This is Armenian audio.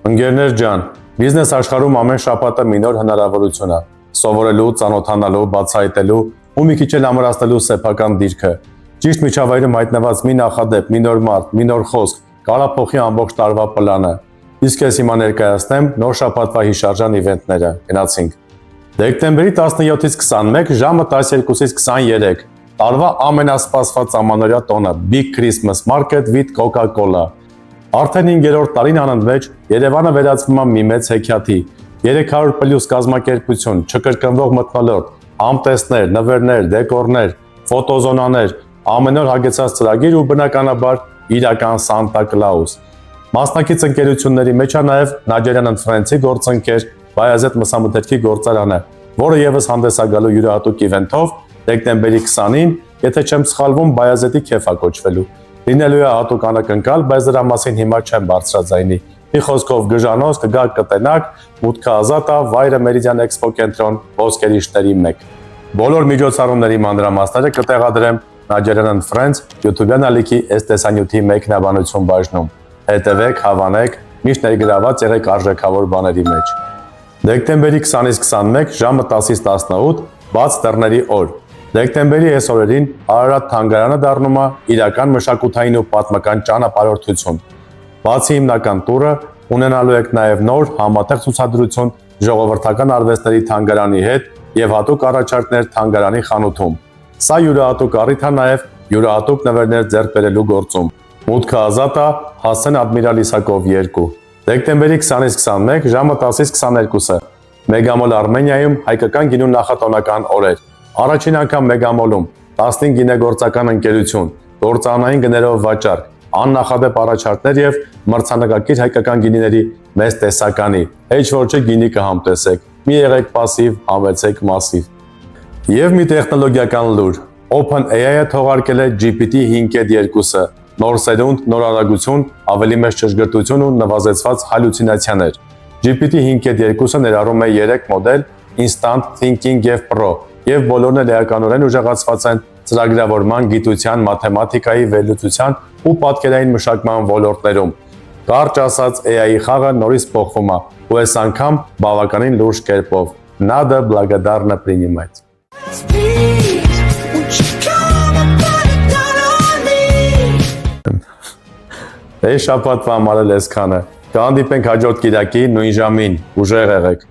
Ընկերներ ջան, բիզնես աշխարհում ամեն շաբաթը մի նոր հնարավորություն է, սովորելու, ծանոթանալու, բացահայտելու ու մի քիչ էլ ամրացնելու սեփական դիրքը։ Ճիշտ միջավայրում հայտնված մի նախադեպ, մի նոր մարդ, մի նոր խոսք կարող է փոխի ամբողջ տարվա պլանը։ Իսկ ես հիմա ներկայացնեմ նոր շաբաթվա հիշարժան իվենտները։ Գնացինք։ Դեկտեմբերի 17-ից 21 ժամը 12-ից 23 տարվա ամենասպասված ամանորյա տոնը Big Christmas Market with Coca-Cola։ Արդեն 5-րդ տարին անընդմեջ Երևանը վերածվում է մի մեծ հեքիաթի, 300+ կազմակերպություն, չկրկնվող մթնոլորտ, համտեսներ, նվերներ, դեկորներ, ֆոտոզոնաներ, ամեն օր հագեցած ծրագիր ու բնականաբար իրական Սանտա Կլաուս։ Մասնակից ընկերությունների մեջ է նաև Nigerian Friends-ի գործընկեր Բայազեդ մսամթերքի գործարանը, որը եւս հանդես է գալու յուրահատուկ իվենթով դեկտեմբերի 20-ին, եթե չեմ սխալվում, Բայազետի քեֆ է կոչվելու։ Լինելու է հատուկ անակնկալ, բայց դրա մասին հիմա չեմ բարձրաձայնի։ Մի խոսքով գժանոց կգաք կտենաք, մուտքը ազատ է, վայրը Meridian Expo կենտրոն, ոսկերիչների 1։ Բոլոր միջոցառումների մանրամասները կտեղադրեմ Nigerian Friends YouTube-յան ալիքի այս տեսանյութի մեկնաբանություն բաժնում։ Հետևեք, հավանեք, միշտ ներգրաված եղեք արժեքավոր բաների մեջ։ Դեկտեմբերի 20-ից 21 ժամը 10-ից 18 բաց դռների օր։ Դեկտեմբերի այս օրերին Արարատ թանգարանը դառնում է իրական մշակութային ու պատմական ճանապարհորդություն։ Բացի հիմնական տուրը, ունենալու եք նաև նոր համատեղ ցուցադրություն ժողովրդական արվեստների թանգարանի հետ եւ հատուկ առաջարկներ թանգարանի խանութում։ Սա յուրահատուկ առիթ է նաև յուրահատուկ նվերներ ձեռք բերելու գործում։ Մուտքը ազատ է, հասցեն Ադմիրալ Իսակով 2։ Դեկտեմբերի 20-ից 21 ժամը 10-ից 22-ը Մեգամոլ Արմենիայում հայկական գինու նախատոնական օրեր։ Առաջին անգամ Մեգամոլում 15 գինեգործական ընկերություն, գործարանային գներով վաճառք, աննախադեպ առաջարկներ եւ մրցանակակիր հայկական գինիների մեծ տեսականի։ Հեչ որ չէ գինի կհամտեսեք։ Մի եղեք пассив, համեցեք massive։ Եվ մի տեխնոլոգիական լուր։ OpenAI-ը թողարկել է GPT-5.2-ը, նոր սերունդ, նոր արագություն, ավելի մեծ ճշգրտություն ու նվազեցված հալյուցինացիաներ։ GPT-5.2-ը ներառում է 3 մոդել՝ Instant Thinking եւ Pro, եւ բոլորն էլ էականորեն ուժեղացված են ծրագրավորման, գիտության, մաթեմատիկայի, վերլուծության ու պատկերային մշակման ոլորտներում։ Կարճ ասած, AI-ի խաղը նորից փոխվում է, ու այս անգամ բավականին լուրջ կերպով։ Надо благодарно принимать։ Շաբաթվա համարել այսքանը։ Կհանդիպենք հաջորդ կիրակի նույն ժամին, ուժեղ եղեք։